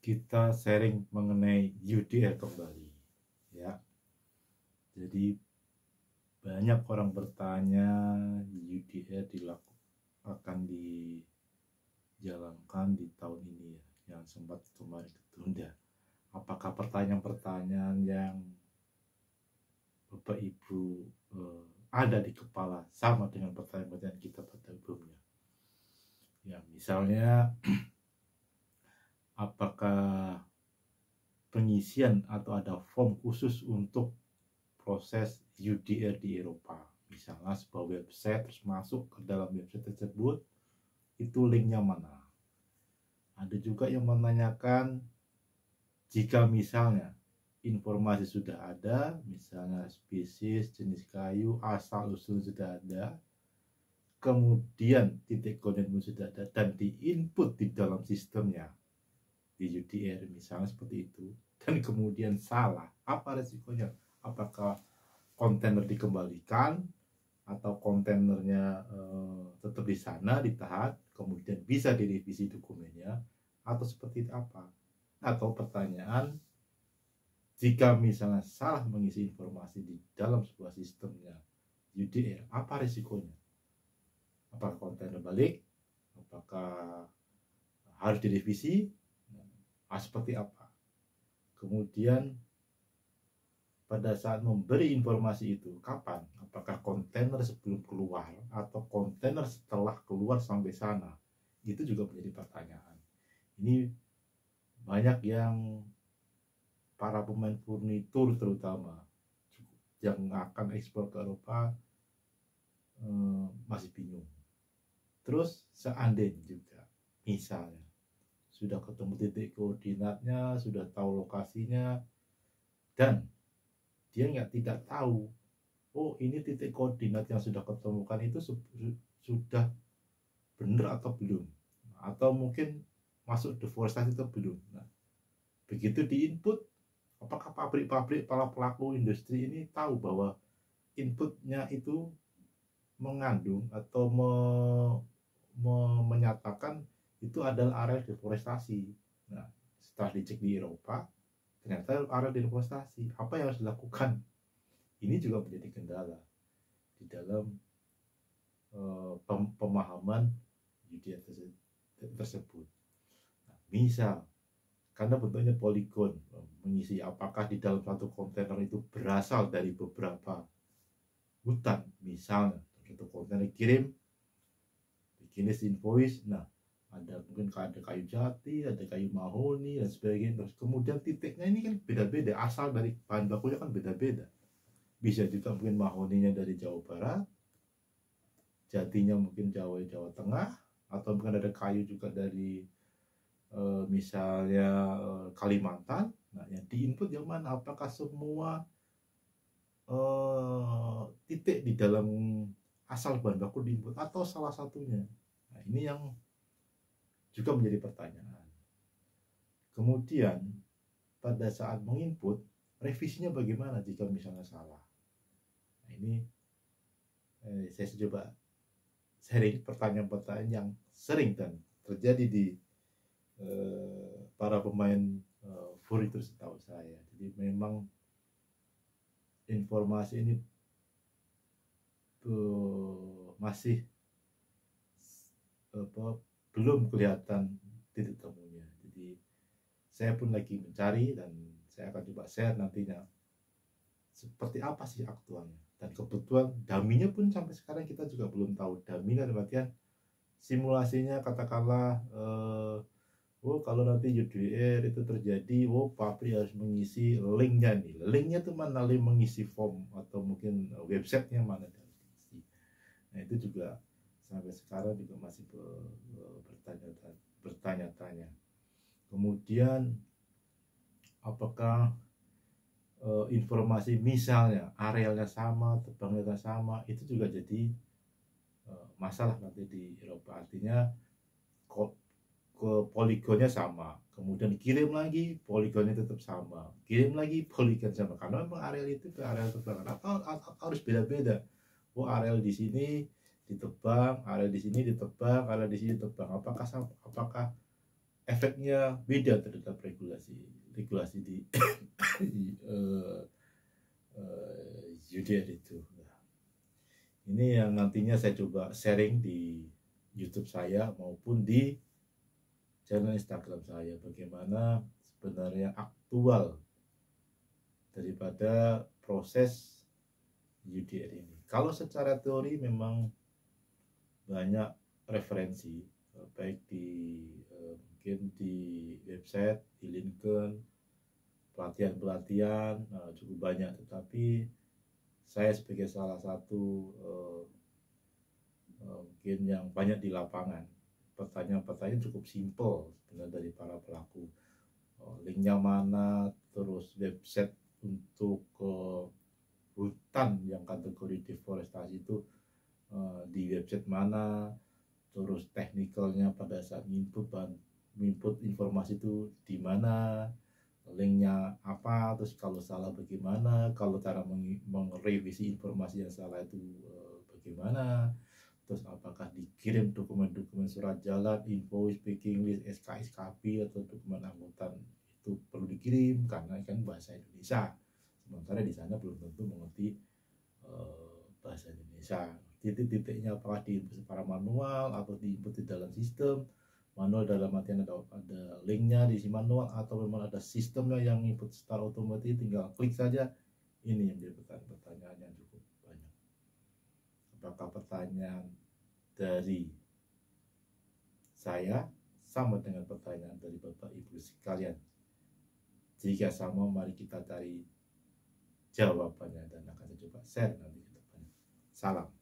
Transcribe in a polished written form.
kita sharing mengenai UDR kembali ya. Jadi banyak orang bertanya UDR akan dijalankan di tahun ini ya, yang sempat kemarin ditunda. Apakah pertanyaan-pertanyaan yang Bapak Ibu ada di kepala sama dengan pertanyaan-pertanyaan kita pada umumnya? Ya, misalnya apakah pengisian atau ada form khusus untuk proses UDR di Eropa? Misalnya sebuah website, terus masuk ke dalam website tersebut, itu linknya mana? Ada juga yang menanyakan jika misalnya informasi sudah ada, misalnya spesies, jenis kayu, asal usul sudah ada, kemudian titik koordinat sudah ada dan diinput di dalam sistemnya di UDR misalnya seperti itu, dan kemudian salah, apa resikonya? Apakah kontainer dikembalikan atau kontainernya tetap di sana ditahan, kemudian bisa direvisi dokumennya, atau seperti apa? Atau pertanyaan, jika misalnya salah mengisi informasi di dalam sebuah sistemnya UDR, apa resikonya? Apakah kontainer balik? Apakah harus direvisi? Seperti apa? Kemudian pada saat memberi informasi itu, kapan? Apakah kontainer sebelum keluar atau kontainer setelah keluar sampai sana? Itu juga menjadi pertanyaan. Ini banyak yang para pemain furnitur terutama yang akan ekspor ke Eropa masih bingung. Terus seandainya juga misalnya sudah ketemu titik koordinatnya, sudah tahu lokasinya, dan dia tidak tahu, oh ini titik koordinat yang sudah ketemukan itu sudah benar atau belum, atau mungkin masuk deforestasi atau belum. Nah, begitu diinput, apakah pabrik-pabrik, para pelaku industri ini tahu bahwa inputnya itu mengandung atau menyatakan itu adalah area deforestasi. Nah, setelah dicek di Eropa, ternyata area deforestasi. Apa yang harus dilakukan? Ini juga menjadi kendala di dalam pemahaman UDR tersebut. Nah, misal karena bentuknya poligon, mengisi apakah di dalam satu kontainer itu berasal dari beberapa hutan, misalnya satu kontainer kirim jenis invoice, nah ada mungkin ada kayu jati, ada kayu mahoni dan sebagainya. Terus kemudian titiknya ini kan beda-beda, asal dari bahan bakunya kan beda-beda. Bisa juga mungkin mahoninya dari Jawa Barat, jatinya mungkin Jawa Tengah, atau mungkin ada kayu juga dari misalnya Kalimantan. Nah, yang diinput yang mana? Apakah semua titik di dalam asal bahan baku diinput atau salah satunya? Nah, ini yang juga menjadi pertanyaan. Kemudian pada saat menginput, revisinya bagaimana jika misalnya salah? Nah, ini saya coba sharing pertanyaan-pertanyaan yang sering dan terjadi di para pemain furnitur setahu saya. Jadi memang informasi ini masih belum kelihatan titik temunya. Jadi saya pun lagi mencari dan saya akan coba share nantinya seperti apa sih aktualnya. Dan kebetulan daminya pun sampai sekarang kita juga belum tahu. Daminya dalam artian simulasinya, katakanlah kalau nanti UDR itu terjadi, pabrik harus mengisi linknya nih. Linknya tuh mana, link mengisi form atau mungkin websitenya mana harus diisi. Nah, itu juga sampai sekarang juga masih bertanya-tanya. Kemudian apakah informasi misalnya arealnya sama, tebangnya sama, itu juga jadi masalah nanti di Eropa. Artinya ke poligonnya sama, kemudian kirim lagi poligonnya tetap sama, kirim lagi poligon sama, karena memang areal itu ke areal tebangan atau harus beda-beda. Areal di sini ditebang, areal di sini ditebang, areal di sini ditebang. Apakah efeknya beda terhadap regulasi di UDR itu. Ini yang nantinya saya coba sharing di YouTube saya maupun di channel Instagram saya, bagaimana sebenarnya aktual daripada proses UDR ini. Kalau secara teori memang banyak referensi, baik di mungkin di website, di LinkedIn, pelatihan-pelatihan cukup banyak, tetapi saya sebagai salah satu mungkin yang banyak di lapangan, pertanyaan-pertanyaan cukup simpel sebenarnya dari para pelaku. Linknya mana, terus website untuk hutan yang kategori deforestasi itu di website mana, terus teknikalnya pada saat input informasi itu di mana, linknya apa, terus kalau salah bagaimana, kalau cara merevisi informasi yang salah itu bagaimana, terus apakah dikirim dokumen-dokumen surat jalan, invoice, packing list, SK, SKP atau dokumen angkutan itu perlu dikirim karena kan bahasa Indonesia, sementara di sana belum tentu mengerti bahasa Indonesia. Titik-titiknya apakah diinput secara manual atau diinput di dalam sistem. Manual dalam artian ada linknya di si manual, atau memang ada sistemnya yang input secara otomatis, tinggal klik saja. Ini yang jadi pertanyaan yang cukup banyak. Apakah pertanyaan dari saya sama dengan pertanyaan dari Bapak Ibu sekalian? Jika sama, mari kita cari jawabannya dan akan saya coba share nanti ke depannya. Salam.